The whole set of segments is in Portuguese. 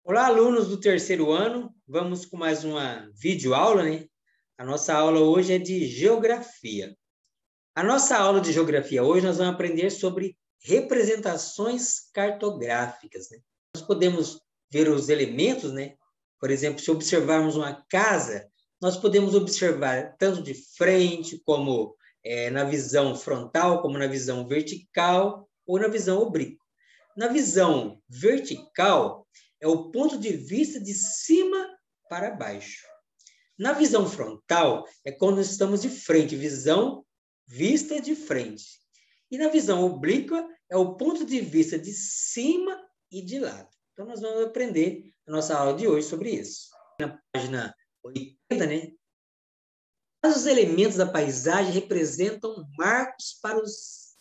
Olá, alunos do terceiro ano. Vamos com mais uma videoaula, né? A nossa aula hoje é de geografia. A nossa aula de geografia hoje nós vamos aprender sobre representações cartográficas, né? Nós podemos ver os elementos, né? Por exemplo, se observarmos uma casa, nós podemos observar tanto de frente, como na visão frontal, como na visão vertical ou na visão oblíqua. Na visão vertical, é o ponto de vista de cima para baixo. Na visão frontal, é quando estamos de frente, visão vista de frente. E na visão oblíqua, é o ponto de vista de cima e de lado. Então, nós vamos aprender na nossa aula de hoje sobre isso. Na página 80, né? Os elementos da paisagem representam marcos para os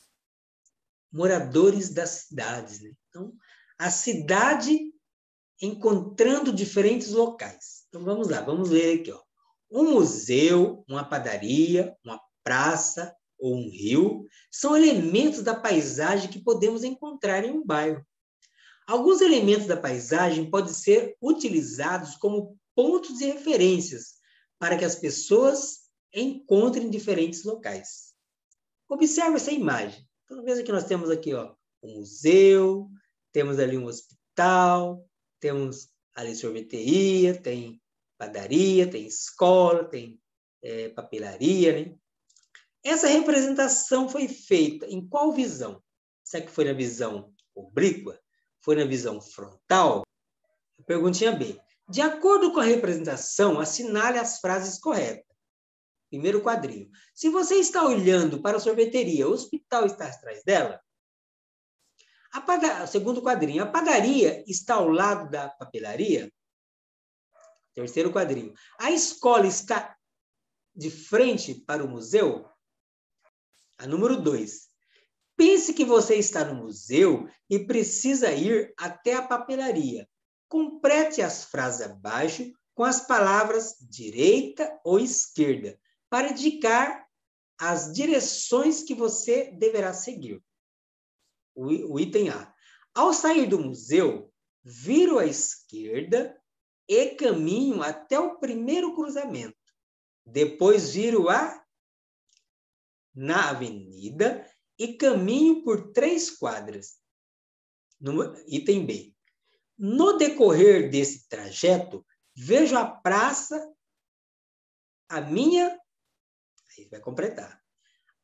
moradores das cidades, né? Então, a cidade encontrando diferentes locais. Então, vamos lá, vamos ler aqui, ó. Um museu, uma padaria, uma praça ou um rio são elementos da paisagem que podemos encontrar em um bairro. Alguns elementos da paisagem podem ser utilizados como pontos de referências para que as pessoas encontrem diferentes locais. Observe essa imagem. Então, veja que nós temos aqui, ó, um museu, temos ali um hospital, temos ali sorveteria, tem padaria, tem escola, tem papelaria, né? Essa representação foi feita em qual visão? Será que foi na visão oblíqua? Foi na visão frontal? Perguntinha B. De acordo com a representação, assinale as frases corretas. Primeiro quadrinho. Se você está olhando para a sorveteria, o hospital está atrás dela? Segundo quadrinho. A padaria está ao lado da papelaria? Terceiro quadrinho. A escola está de frente para o museu? A número 2. Pense que você está no museu e precisa ir até a papelaria. Complete as frases abaixo com as palavras direita ou esquerda, para indicar as direções que você deverá seguir. O item A. Ao sair do museu, viro à esquerda e caminho até o primeiro cruzamento. Depois viro na avenida e caminho por 3 quadras. Item B. No decorrer desse trajeto, vejo a praça, aí vai completar.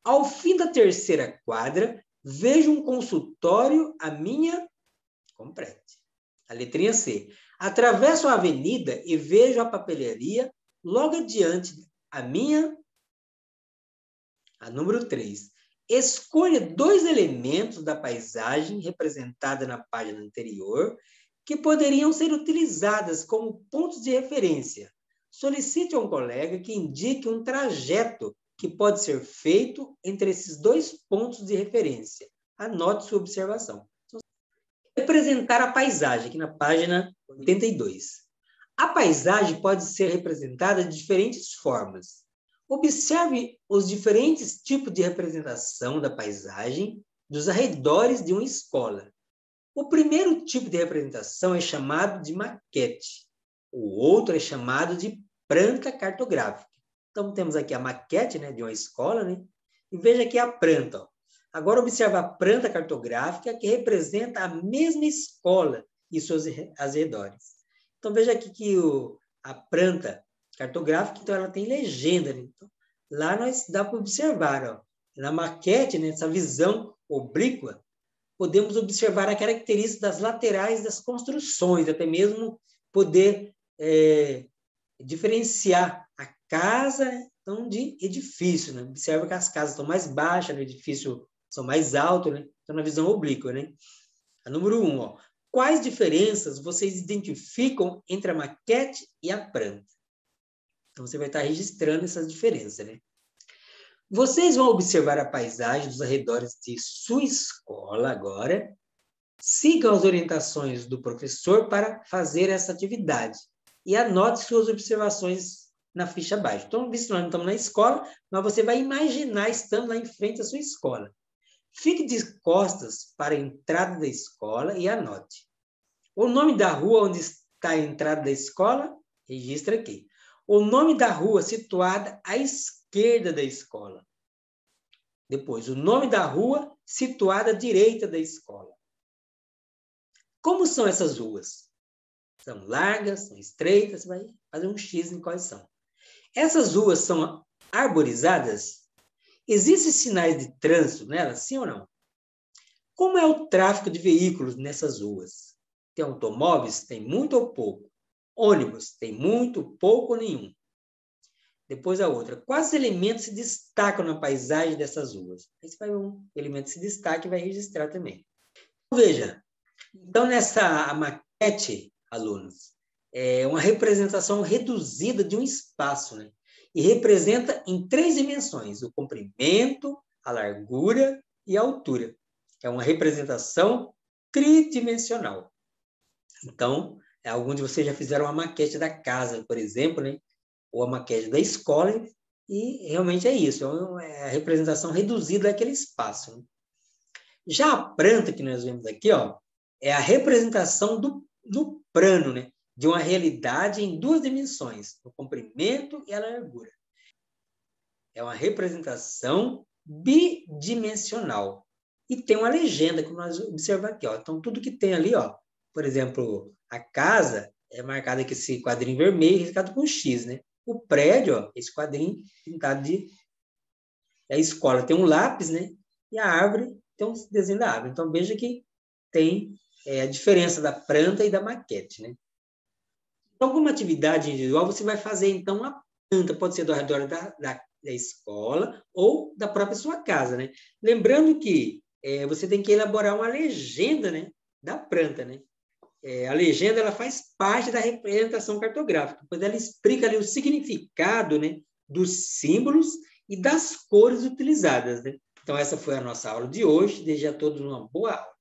Ao fim da 3ª quadra, vejo um consultório, complete. A letrinha C. Atravesso a avenida e vejo a papelaria logo adiante, a número 3. Escolha 2 elementos da paisagem representada na página anterior que poderiam ser utilizadas como pontos de referência. Solicite a um colega que indique um trajeto que pode ser feito entre esses 2 pontos de referência. Anote sua observação. Representar a paisagem, aqui na página 82. A paisagem pode ser representada de diferentes formas. Observe os diferentes tipos de representação da paisagem dos arredores de uma escola. O primeiro tipo de representação é chamado de maquete. O outro é chamado de planta cartográfica. Então, temos aqui a maquete, né, de uma escola, né? E veja aqui a planta. Ó. Agora, observa a planta cartográfica que representa a mesma escola e seus arredores. Então, veja aqui que a planta cartográfica, então, ela tem legenda. Né? Então, lá dá para observar, ó, na maquete, nessa visão oblíqua, podemos observar a característica das laterais das construções, até mesmo poder diferenciar a casa, então, de edifício. Né? Observa que as casas estão mais baixas, no edifício são mais altos, né? Então, na visão oblíqua. Né? A número 1, ó. Quais diferenças vocês identificam entre a maquete e a planta? Então, você vai estar registrando essas diferenças, né? Vocês vão observar a paisagem dos arredores de sua escola agora. Sigam as orientações do professor para fazer essa atividade e anote suas observações na ficha abaixo. Então, visto que nós não estamos na escola, mas você vai imaginar estando lá em frente à sua escola. Fique de costas para a entrada da escola e anote. O nome da rua onde está a entrada da escola? Registra aqui. O nome da rua situada à esquerda da escola. Depois, o nome da rua situada à direita da escola. Como são essas ruas? São largas, são estreitas, você vai fazer um X em quais são. Essas ruas são arborizadas? Existem sinais de trânsito nelas, sim ou não? Como é o tráfego de veículos nessas ruas? Tem automóveis? Tem muito ou pouco? Ônibus? Tem muito, pouco ou nenhum? Depois a outra. Quais elementos se destacam na paisagem dessas ruas? Esse vai um elemento que se destaca e vai registrar também. Veja, então nessa maquete, alunos, é uma representação reduzida de um espaço, né? E representa em 3 dimensões, o comprimento, a largura e a altura. É uma representação tridimensional. Então, alguns de vocês já fizeram uma maquete da casa, por exemplo, né? Ou a maquete da escola, e realmente é isso, é a representação reduzida daquele espaço, né? Já a planta que nós vemos aqui, ó, é a representação do plano, né? De uma realidade em 2 dimensões, o comprimento e a largura. É uma representação bidimensional. E tem uma legenda, como nós observamos aqui, ó. Então, tudo que tem ali, ó, por exemplo, a casa é marcada com esse quadrinho vermelho, riscado com X, né? O prédio, ó, esse quadrinho pintado de... A escola tem um lápis, né? E a árvore tem um desenho da árvore. Então, veja que tem a diferença da planta e da maquete, né? Então, como atividade individual, você vai fazer, então, a planta. Pode ser do redor da escola ou da própria sua casa, né? Lembrando que você tem que elaborar uma legenda, né? Da planta, né? A legenda ela faz parte da representação cartográfica, pois ela explica ali o significado, né, dos símbolos e das cores utilizadas, né? Então, essa foi a nossa aula de hoje. Desejo a todos uma boa aula.